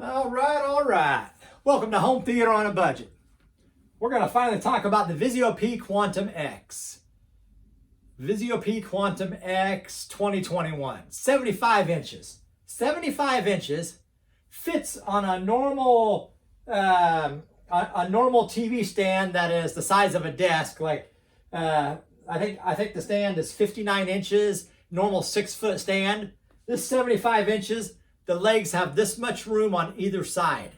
All right. Welcome to Home Theater on a Budget. We're going to finally talk about the Vizio P Quantum X. Vizio P Quantum X 2021. 75 inches. 75 inches fits on a normal TV stand that is the size of a desk. I think the stand is 59 inches, normal 6-foot stand. This 75 inches. The legs have this much room on either side.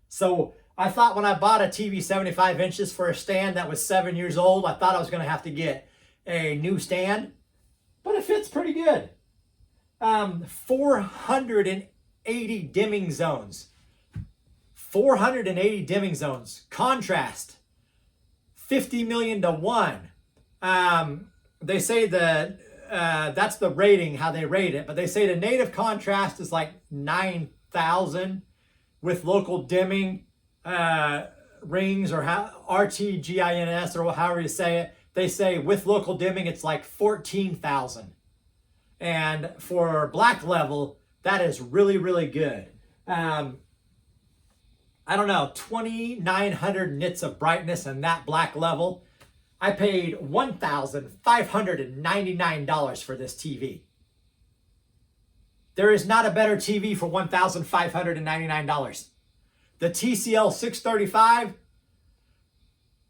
So I thought when I bought a TV 75 inches for a stand that was 7 years old, I thought I was going to have to get a new stand, but it fits pretty good. 480 dimming zones. 480 dimming zones. Contrast, 50 million to 1. They say that that's the rating, how they rate it, but they say the native contrast is like 9,000 with local dimming rings, or RTGINS, or however you say it. They say with local dimming it's like 14,000, and for black level that is really, really good. I don't know, 2,900 nits of brightness in that black level. I paid $1,599 for this TV. There is not a better TV for $1,599. The TCL 635,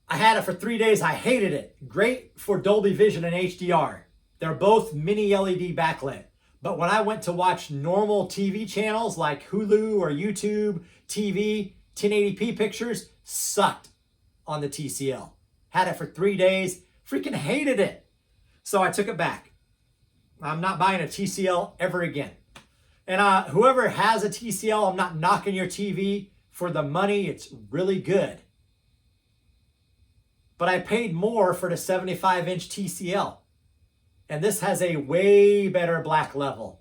I had it for 3 days. I hated it. Great for Dolby Vision and HDR. They're both mini LED backlit. But when I went to watch normal TV channels like Hulu or YouTube TV, 1080p pictures, sucked on the TCL. Had it for 3 days, freaking hated it. So I took it back. I'm not buying a TCL ever again. And whoever has a TCL, I'm not knocking your TV for the money. It's really good. But I paid more for the 75-inch TCL. And this has a way better black level.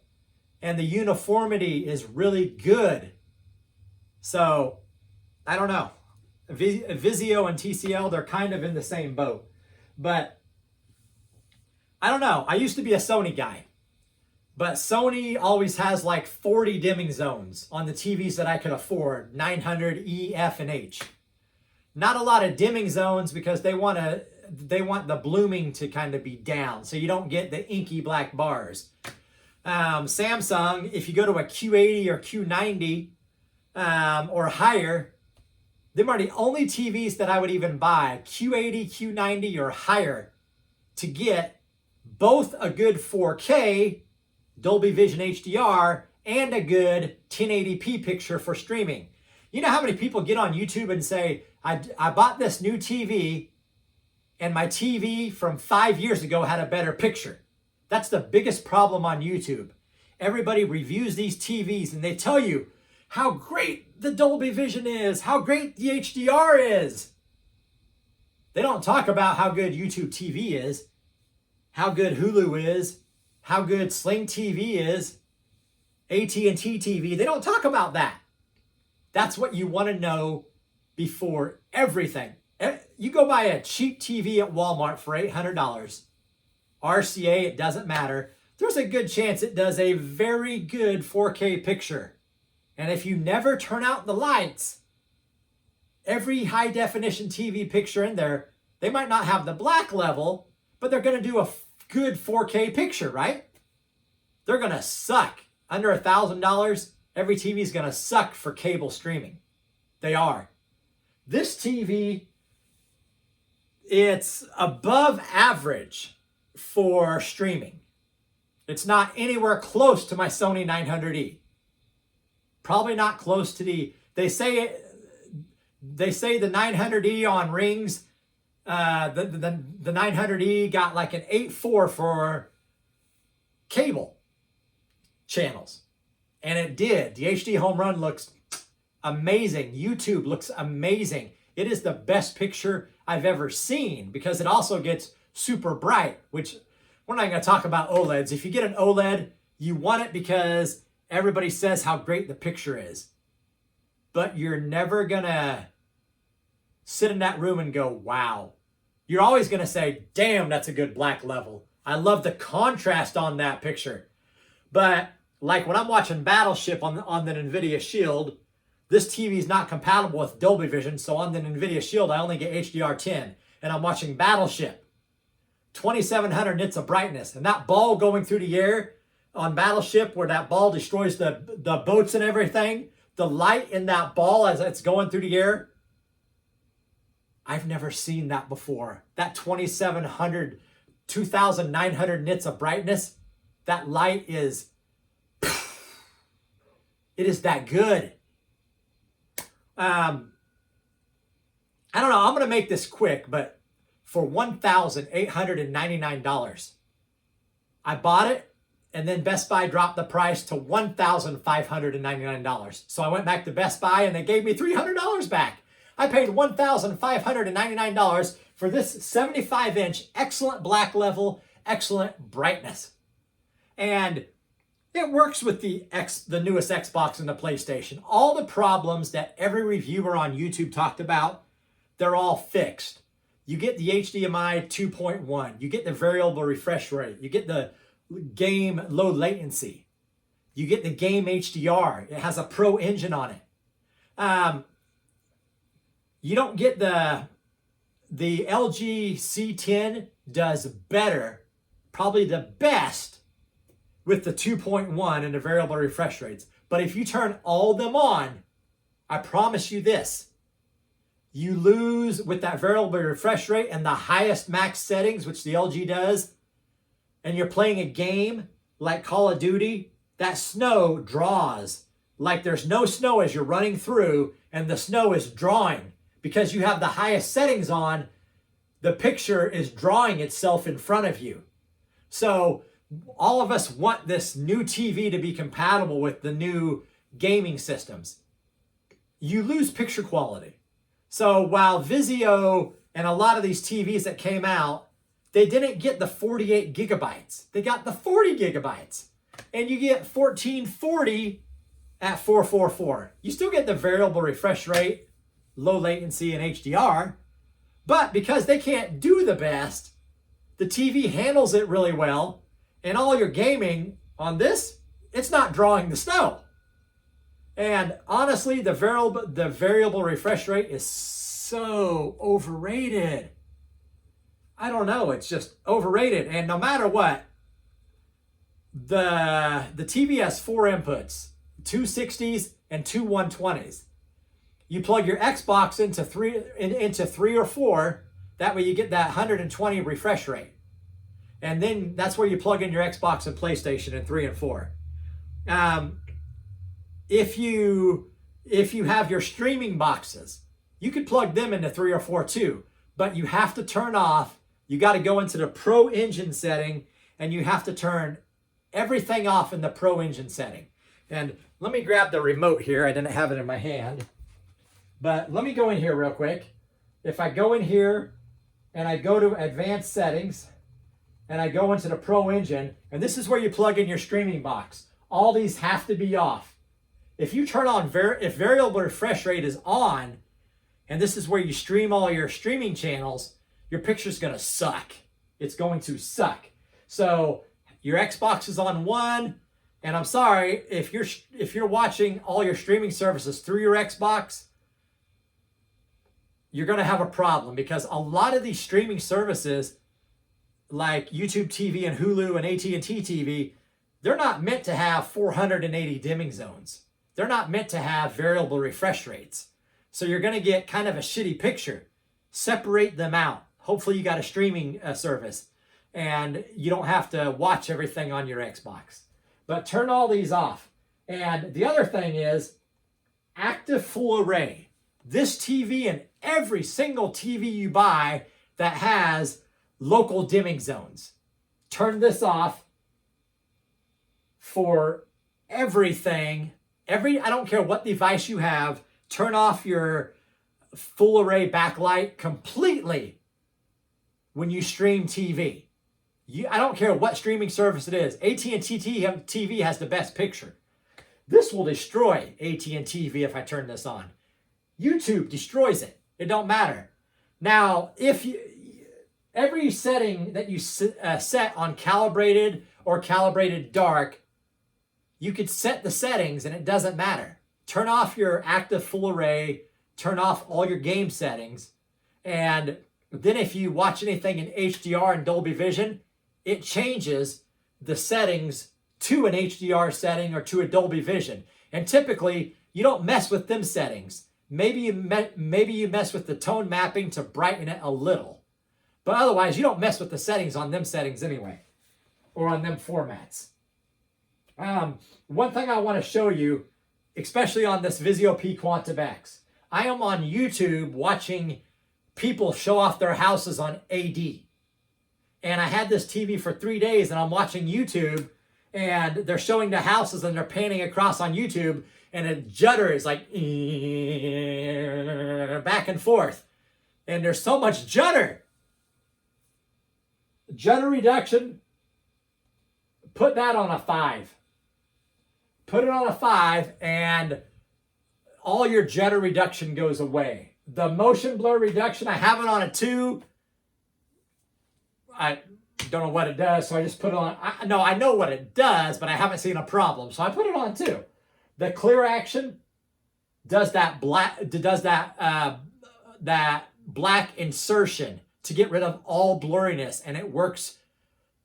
And the uniformity is really good. So, I don't know. Vizio and TCL, they're kind of in the same boat. But I don't know. I used to be a Sony guy. But Sony always has like 40 dimming zones on the TVs that I could afford. 900 E, F, and H. Not a lot of dimming zones because they want the blooming to kind of be down, so you don't get the inky black bars. Samsung, if you go to a Q80 or Q90 or higher, them are the only TVs that I would even buy, Q80, Q90 or higher, to get both a good 4K, Dolby Vision HDR, and a good 1080p picture for streaming. You know how many people get on YouTube and say, I bought this new TV, and my TV from 5 years ago had a better picture. That's the biggest problem on YouTube. Everybody reviews these TVs and they tell you how great the Dolby Vision is, how great the HDR is. They don't talk about how good YouTube TV is, how good Hulu is, how good Sling TV is, AT&T TV. They don't talk about that. That's what you want to know before everything. You go buy a cheap TV at Walmart for $800. RCA, it doesn't matter. There's a good chance it does a very good 4K picture. And if you never turn out the lights, every high definition TV picture in there, they might not have the black level, but they're going to do a good 4K picture, right? They're going to suck. Under $1,000, every TV is going to suck for cable streaming. They are. This TV, it's above average for streaming. It's not anywhere close to my Sony 900E. Probably not close to they say the 900E on rings, the 900E got like an 8.4 for cable channels. And it did. The HDHomeRun looks amazing. YouTube looks amazing. It is the best picture I've ever seen because it also gets super bright, which we're not going to talk about OLEDs. If you get an OLED, you want it because everybody says how great the picture is. But you're never going to sit in that room and go, wow. You're always going to say, damn, that's a good black level. I love the contrast on that picture. But like when I'm watching Battleship on the NVIDIA Shield, this TV is not compatible with Dolby Vision, so on the NVIDIA Shield, I only get HDR10, and I'm watching Battleship. 2700 nits of brightness, and that ball going through the air on Battleship, where that ball destroys the boats and everything, the light in that ball as it's going through the air, I've never seen that before. That 2700, 2900 nits of brightness, that light is, it is that good. I don't know, I'm going to make this quick, but for $1,899, I bought it, and then Best Buy dropped the price to $1,599. So I went back to Best Buy, and they gave me $300 back. I paid $1,599 for this 75-inch, excellent black level, excellent brightness. And it works with the newest Xbox and the PlayStation. All the problems that every reviewer on YouTube talked about, they're all fixed. You get the HDMI 2.1. You get the variable refresh rate. You get the game low latency. You get the game HDR. It has a Pro engine on it. You don't get the LG C10 does better, probably the best, with the 2.1 and the variable refresh rates. But if you turn all of them on, I promise you this, you lose with that variable refresh rate and the highest max settings, which the LG does, and you're playing a game like Call of Duty, that snow draws like there's no snow as you're running through, and the snow is drawing. Because you have the highest settings on, the picture is drawing itself in front of you. So all of us want this new TV to be compatible with the new gaming systems. You lose picture quality. So while Vizio and a lot of these TVs that came out, they didn't get the 48 gigabytes. They got the 40 gigabytes. And you get 1440 at 444. You still get the variable refresh rate, low latency, and HDR. But because they can't do the best, the TV handles it really well. And all your gaming on this, it's not drawing the snow. And honestly, the variable refresh rate is so overrated. I don't know, it's just overrated. And no matter what, the TV has 4 inputs, 2 60s and 2 120s. You plug your Xbox into three or 4, that way you get that 120 refresh rate. And then that's where you plug in your Xbox and PlayStation in 3 and 4. If you have your streaming boxes, you could plug them into 3 or 4 too, but you have to turn off, you got to go into the Pro Engine setting, and you have to turn everything off in the Pro Engine setting. And let me grab the remote here. I didn't have it in my hand, but let me go in here real quick. If I go in here and I go to Advanced Settings, and I go into the Pro Engine, and this is where you plug in your streaming box. All these have to be off. If you turn on, if variable refresh rate is on, and this is where you stream all your streaming channels, your picture's gonna suck. It's going to suck. So your Xbox is on 1, and I'm sorry, if you're watching all your streaming services through your Xbox, you're gonna have a problem, because a lot of these streaming services, like YouTube TV and Hulu and AT&T TV, they're not meant to have 480 dimming zones. They're not meant to have variable refresh rates. So you're going to get kind of a shitty picture. Separate them out. Hopefully you got a streaming service and you don't have to watch everything on your Xbox. But turn all these off. And the other thing is active full array. This TV and every single TV you buy that has local dimming zones. Turn this off for everything. I don't care what device you have, turn off your full array backlight completely when you stream TV. I don't care what streaming service it is. AT&T TV has the best picture. This will destroy AT&T TV if I turn this on. YouTube destroys it. It don't matter. Now, every setting that you set on Calibrated or Calibrated Dark, you could set the settings and it doesn't matter. turn off your active full array, turn off all your game settings, and then if you watch anything in HDR and Dolby Vision, it changes the settings to an HDR setting or to a Dolby Vision. And typically, you don't mess with them settings. Maybe you mess with the tone mapping to brighten it a little. But otherwise, you don't mess with the settings on them settings anyway, or on them formats. One thing I want to show you, especially on this Vizio P Quantum X, I am on YouTube watching people show off their houses on AD. And I had this TV for 3 days and I'm watching YouTube and they're showing the houses and they're panning across on YouTube and a judder is like back and forth. And there's so much judder. Judder reduction, put that on a 5. Put it on a 5 and all your judder reduction goes away. The motion blur reduction, I have it on a 2. I don't know what it does, so I just put it on. I know what it does, but I haven't seen a problem, so I put it on 2. The clear action does that black insertion to get rid of all blurriness, and it works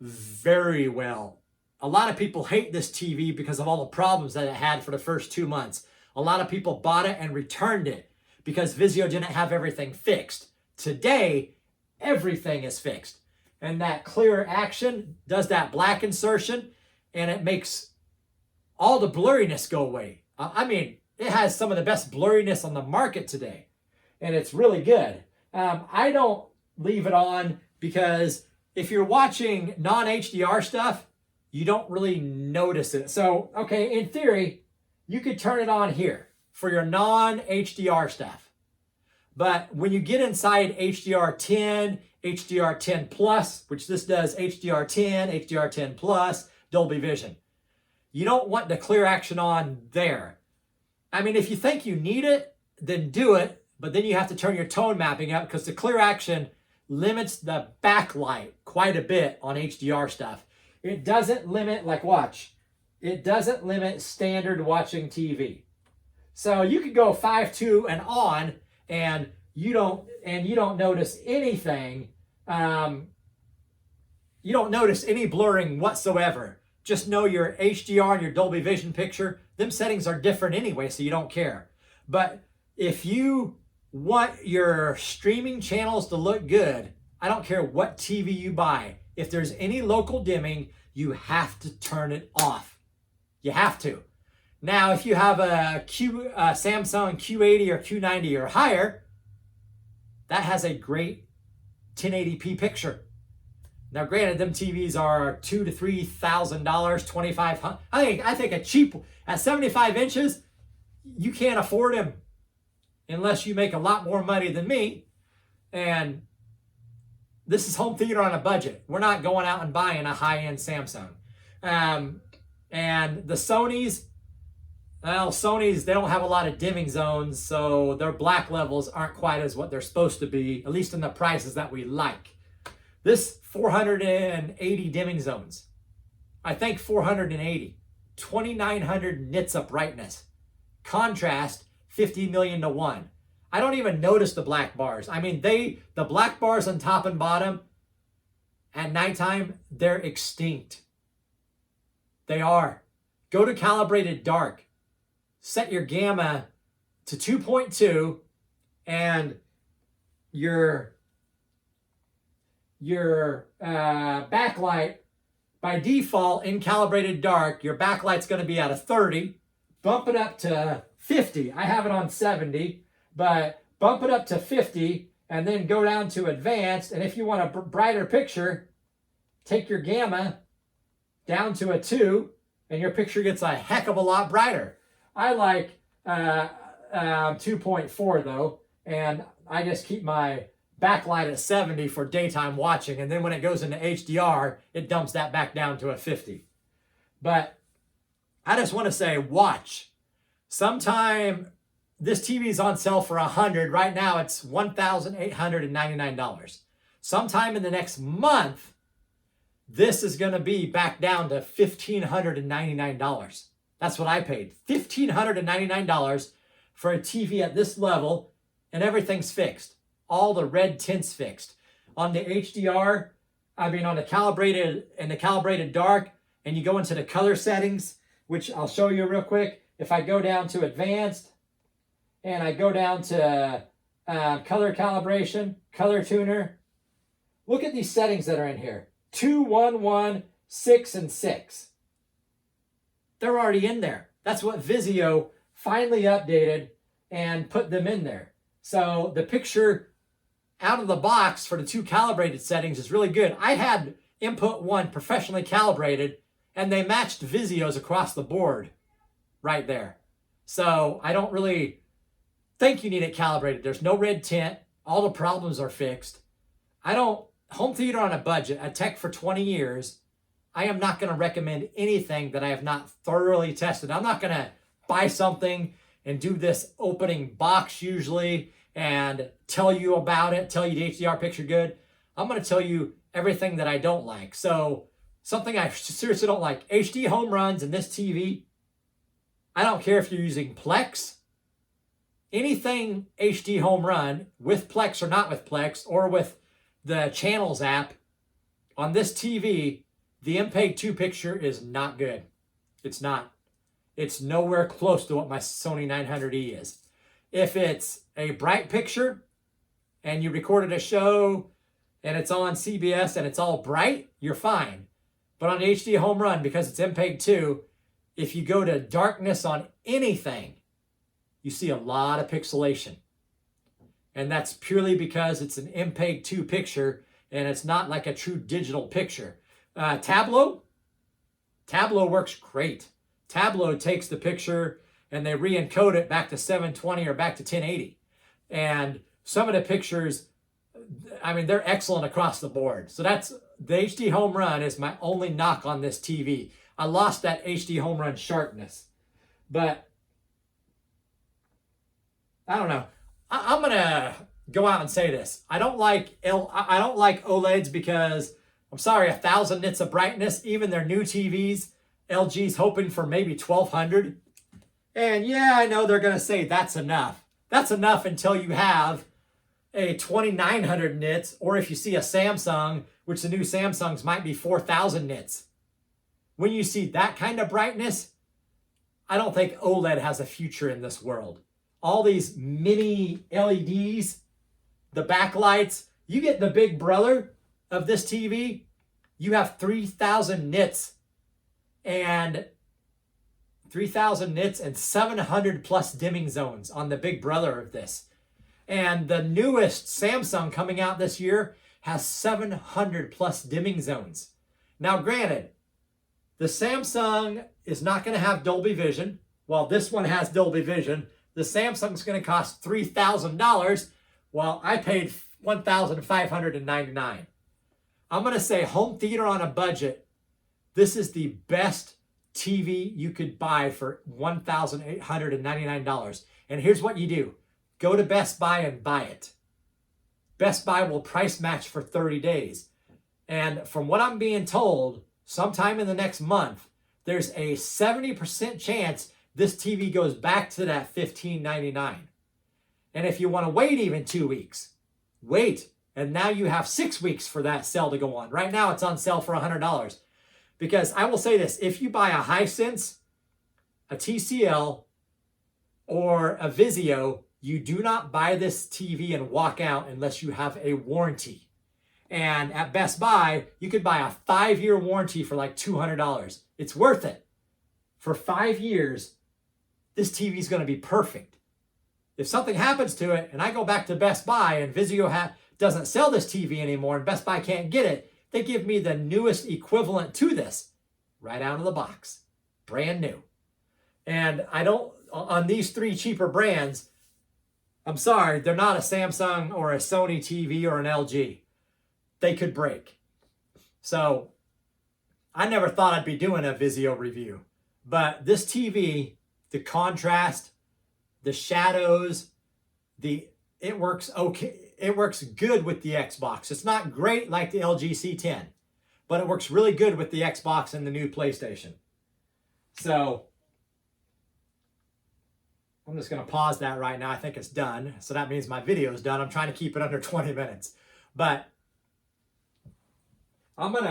very well. A lot of people hate this TV because of all the problems that it had for the first 2 months. A lot of people bought it and returned it because Vizio didn't have everything fixed. Today, everything is fixed. And that clear action does that black insertion, and it makes all the blurriness go away. I mean, it has some of the best blurriness on the market today, and it's really good. I don't leave it on because if you're watching non-HDR stuff, you don't really notice it. So, okay, in theory, you could turn it on here for your non-HDR stuff. But when you get inside HDR10, HDR10 Plus, which this does HDR10, HDR10 Plus, Dolby Vision, you don't want the clear action on there. I mean, if you think you need it, then do it, but then you have to turn your tone mapping up because the clear action limits the backlight quite a bit on HDR stuff. It doesn't limit, like watch, it doesn't limit standard watching TV. So you could go 5.2 and on, and you don't notice anything. You don't notice any blurring whatsoever. Just know your HDR and your Dolby Vision picture, them settings are different anyway, so you don't care. But if you want your streaming channels to look good, I don't care what TV you buy. If there's any local dimming, you have to turn it off. You have to. Now, if you have a Samsung Q80 or Q90 or higher, that has a great 1080p picture. Now, granted, them TVs are $2,000 to $3,000, $2,500. I think a cheap at 75 inches, you can't afford them unless you make a lot more money than me. And this is home theater on a budget. We're not going out and buying a high-end Samsung. And the Sonys, well, Sonys, they don't have a lot of dimming zones, so their black levels aren't quite as what they're supposed to be, at least in the prices that we like. This 480 dimming zones. I think 480. 2,900 nits of brightness. Contrast, 50 million to 1. I don't even notice the black bars. I mean, the black bars on top and bottom, at nighttime, they're extinct. They are. Go to Calibrated Dark. Set your gamma to 2.2 and your backlight, by default in Calibrated Dark, your backlight's going to be at a 30. Bump it up to 50. I have it on 70, but bump it up to 50 and then go down to advanced. And if you want a brighter picture, take your gamma down to a 2 and your picture gets a heck of a lot brighter. I like 2.4 though, and I just keep my backlight at 70 for daytime watching, and then when it goes into HDR, it dumps that back down to a 50. But I just want to say, watch. Sometime this TV is on sale for $100. Right now, it's $1,899. Sometime in the next month, this is going to be back down to $1,599. That's what I paid. $1,599 for a TV at this level, and everything's fixed. All the red tints fixed. On the HDR, on the calibrated and the calibrated dark, and you go into the color settings, which I'll show you real quick. If I go down to advanced, and I go down to color calibration, color tuner, look at these settings that are in here. 2, 1, 1, 6, and 6. They're already in there. That's what Vizio finally updated and put them in there. So the picture out of the box for the 2 calibrated settings is really good. I had input 1 professionally calibrated, and they matched Vizio's across the board right there. So I don't really think you need it calibrated. There's no red tint. All the problems are fixed. Home theater on a budget, a tech for 20 years, I am not going to recommend anything that I have not thoroughly tested. I'm not going to buy something and do this opening box usually and tell you about it, tell you the HDR picture good. I'm going to tell you everything that I don't like. So something I seriously don't like, HDHomeRuns in this TV. I don't care if you're using Plex, anything HDHomeRun with Plex or not with Plex, or with the Channels app on this TV, the MPEG 2 picture is not good. It's not. It's nowhere close to what my Sony 900E is. If it's a bright picture and you recorded a show and it's on CBS and it's all bright, you're fine. But on HDHomeRun, because it's MPEG 2, if you go to darkness on anything, you see a lot of pixelation. And that's purely because it's an MPEG 2 picture and it's not like a true digital picture. Tableau works great. Tableau takes the picture and they re-encode it back to 720 or back to 1080. And some of the pictures, they're excellent across the board. So that's the HDHomeRun is my only knock on this TV. I lost that HDHomeRun sharpness. But I don't know. I'm gonna go out and say this. I don't like OLEDs because, I'm sorry, 1,000 nits of brightness. Even their new TVs, LG's hoping for maybe 1,200. And yeah, I know they're gonna say that's enough. That's enough until you have a 2,900 nits, or if you see a Samsung, which the new Samsungs might be 4,000 nits. When you see that kind of brightness, I don't think OLED has a future in this world. All these mini LEDs, the backlights, you get the big brother of this TV, you have 3,000 nits and 700 plus dimming zones on the big brother of this. And the newest Samsung coming out this year has 700 plus dimming zones. Now, granted, the Samsung is not going to have Dolby Vision. While this one has Dolby Vision, the Samsung's going to cost $3,000, while I paid $1,599. I'm going to say home theater on a budget. This is the best TV you could buy for $1,899. And here's what you do. Go to Best Buy and buy it. Best Buy will price match for 30 days. And from what I'm being told, sometime in the next month, there's a 70% chance this TV goes back to that $1,599. And if you want to wait even 2 weeks, wait. And now you have 6 weeks for that sale to go on. Right now it's on sale for $100. Because I will say this, if you buy a Hisense, a TCL, or a Vizio, you do not buy this TV and walk out unless you have a warranty. And at Best Buy, you could buy a 5-year warranty for like $200. It's worth it. For 5 years, this TV is going to be perfect. If something happens to it and I go back to Best Buy and Vizio doesn't sell this TV anymore and Best Buy can't get it, they give me the newest equivalent to this right out of the box. Brand new. And I don't, on these 3 cheaper brands, I'm sorry, they're not a Samsung or a Sony TV or an LG. They could break. So I never thought I'd be doing a Vizio review. But this TV, the contrast, the shadows, it works okay. It works good with the Xbox. It's not great like the LG C10, but it works really good with the Xbox and the new PlayStation. So I'm just going to pause that right now. I think it's done. So that means my video is done. I'm trying to keep it under 20 minutes. But I'm going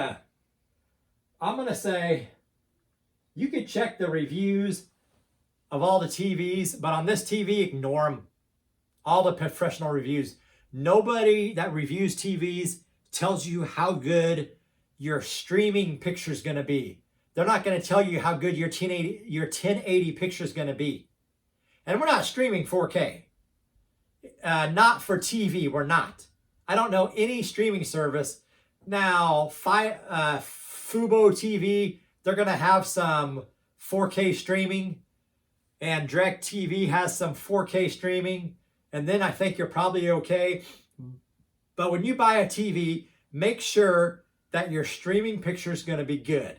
to say you could check the reviews of all the TVs, but on this TV, ignore them. All the professional reviews. Nobody that reviews TVs tells you how good your streaming picture is going to be. They're not going to tell you how good your 1080 picture is going to be. And we're not streaming 4K. Not for TV, we're not. I don't know any streaming service. Now, Fubo TV, they're going to have some 4K streaming. And DirecTV has some 4K streaming. And then I think you're probably okay. But when you buy a TV, make sure that your streaming picture is going to be good.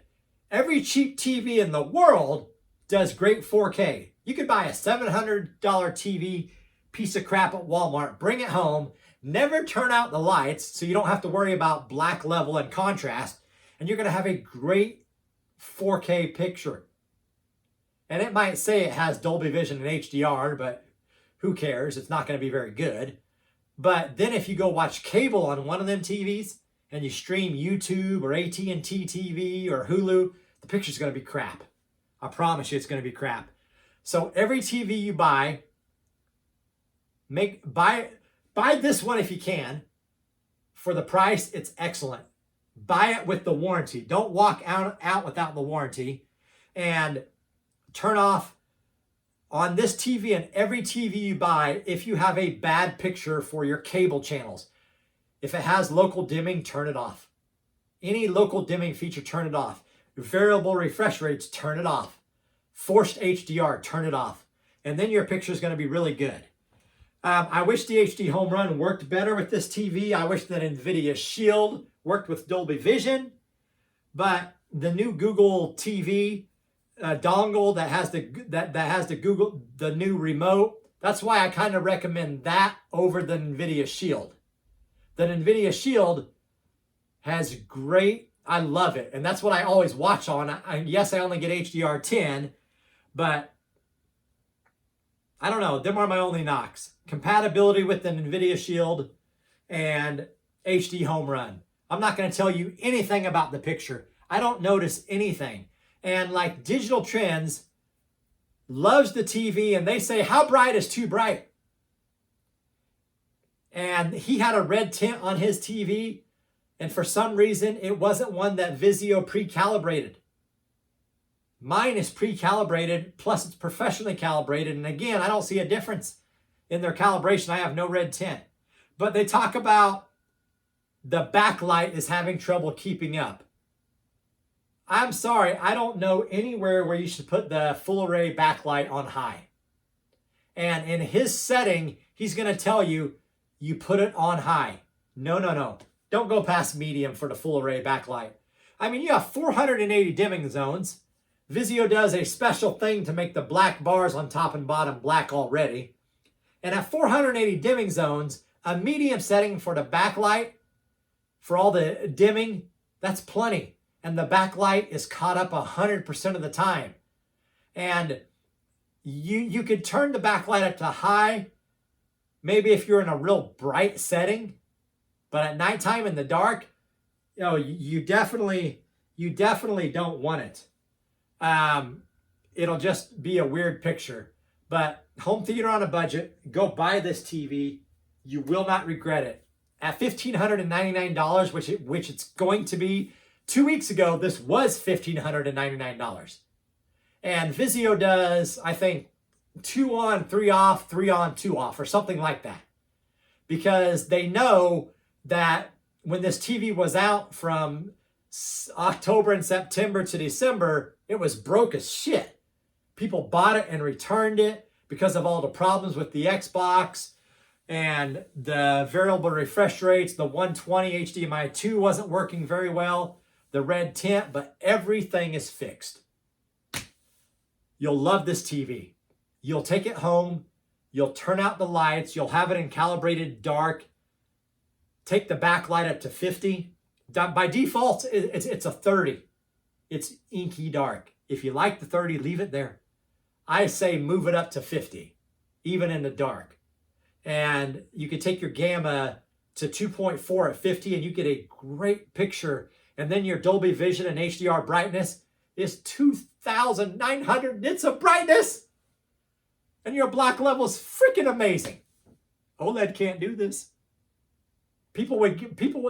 Every cheap TV in the world does great 4K. You could buy a $700 TV piece of crap at Walmart, bring it home, never turn out the lights so you don't have to worry about black level and contrast, and you're going to have a great 4K picture. And it might say it has Dolby Vision and HDR, but who cares? It's not going to be very good. But then if you go watch cable on one of them TVs and you stream YouTube or AT&T TV or Hulu, the picture's going to be crap. I promise you it's going to be crap. So every TV you buy, buy this one if you can. For the price, it's excellent. Buy it with the warranty. Don't walk out without the warranty. And turn off on this TV and every TV you buy if you have a bad picture for your cable channels. If it has local dimming, turn it off. Any local dimming feature, turn it off. Variable refresh rates, turn it off. Forced HDR, turn it off. And then your picture is going to be really good. I wish the HDHomeRun worked better with this TV. I wish that NVIDIA Shield worked with Dolby Vision. But the new Google TV dongle that has the new remote, that's why I kind of recommend that over the NVIDIA Shield. The NVIDIA Shield has great, I love it. And that's what I always watch on. Yes, I only get HDR10, but I don't know. Them are my only knocks. Compatibility with the NVIDIA Shield and HDHomeRun. I'm not going to tell you anything about the picture. I don't notice anything. And like Digital Trends loves the TV and they say, how bright is too bright? And he had a red tint on his TV. And for some reason, it wasn't one that Vizio pre-calibrated. Mine is pre-calibrated, plus it's professionally calibrated. And again, I don't see a difference in their calibration. I have no red tint. But they talk about the backlight is having trouble keeping up. I'm sorry, I don't know anywhere where you should put the full array backlight on high. And in his setting, he's going to tell you, you put it on high. No. Don't go past medium for the full array backlight. I mean, you have 480 dimming zones. Vizio does a special thing to make the black bars on top and bottom black already. And at 480 dimming zones, a medium setting for the backlight, for all the dimming, that's plenty. And the backlight is caught up 100% of the time. And you could turn the backlight up to high, maybe if you're in a real bright setting. But at nighttime in the dark, you definitely don't want it. It'll just be a weird picture. But home theater on a budget, go buy this TV. You will not regret it. At $1,599, which it's going to be. 2 weeks ago, this was $1,599. And Vizio does, I think, 2 on, 3 off, 3 on, 2 off, or something like that. Because they know that when this TV was out from October and September to December, it was broke as shit. People bought it and returned it because of all the problems with the Xbox and the variable refresh rates. The 120 HDMI 2 wasn't working very well. The red tint, but everything is fixed. You'll love this TV. You'll take it home. You'll turn out the lights. You'll have it in calibrated dark. Take the backlight up to 50. By default, it's a 30. It's inky dark. If you like the 30, leave it there. I say move it up to 50. even in the dark. And you could take your gamma to 2.4 at 50 and you get a great picture. And then your Dolby Vision and HDR brightness is 2,900 nits of brightness. And your black level is freaking amazing. OLED can't do this. People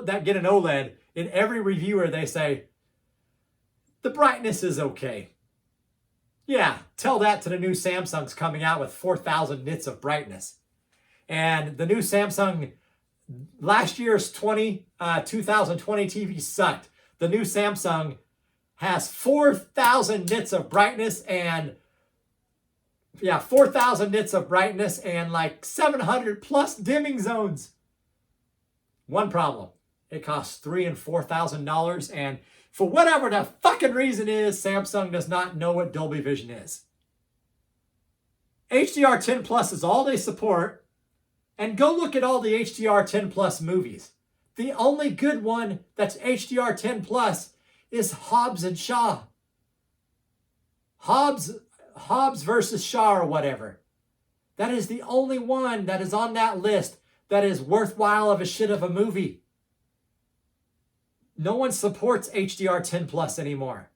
that get an OLED, in every reviewer they say, the brightness is okay. Yeah, tell that to the new Samsung's coming out with 4,000 nits of brightness. And the new Samsung, last year's 2020 TV sucked. The new Samsung has 4,000 nits of brightness and 4,000 nits of brightness and like 700 plus dimming zones. One problem, it costs $3,000 and $4,000, and for whatever the fucking reason is, Samsung does not know what Dolby Vision is. HDR10 Plus is all they support, and go look at all the HDR10 Plus movies. The only good one that's HDR10 Plus is Hobbs and Shaw. Hobbs versus Shaw or whatever. That is the only one that is on that list that is worthwhile of a shit of a movie. No one supports HDR10 Plus anymore.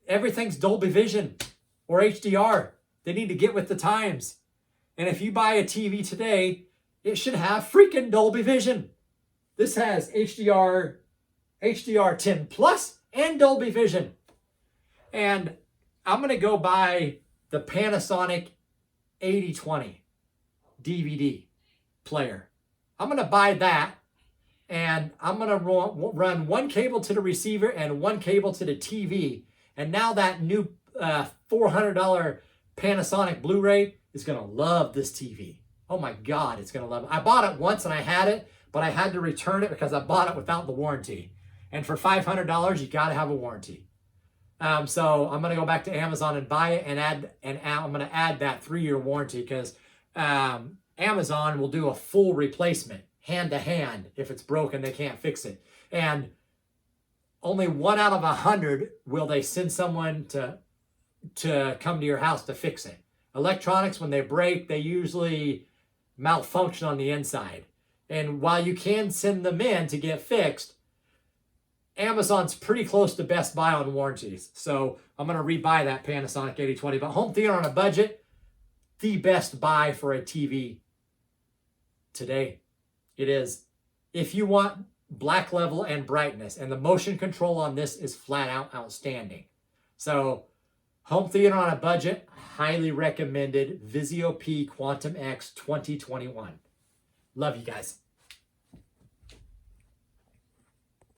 Everything's Dolby Vision or HDR. They need to get with the times. And if you buy a TV today, it should have freaking Dolby Vision. This has HDR10 Plus and Dolby Vision. And I'm going to go buy the Panasonic 8020 DVD player. I'm going to buy that, and I'm going to run one cable to the receiver and one cable to the TV. And now that new $400 Panasonic Blu-ray is going to love this TV. Oh my God, it's going to love it. I bought it once and I had it, but I had to return it because I bought it without the warranty. And for $500, you got to have a warranty. So I'm going to go back to Amazon and buy it, and I'm going to add that 3-year warranty because Amazon will do a full replacement, hand to hand. If it's broken, they can't fix it. And only 1 out of 100 will they send someone to come to your house to fix it. Electronics, when they break, they usually malfunction on the inside. And while you can send them in to get fixed, Amazon's pretty close to Best Buy on warranties. So I'm going to rebuy that Panasonic 8020. But home theater on a budget, the best buy for a TV today. It is. If you want black level and brightness, and the motion control on this is flat out outstanding. So home theater on a budget, highly recommended Vizio P Quantum X 2021. Love you guys.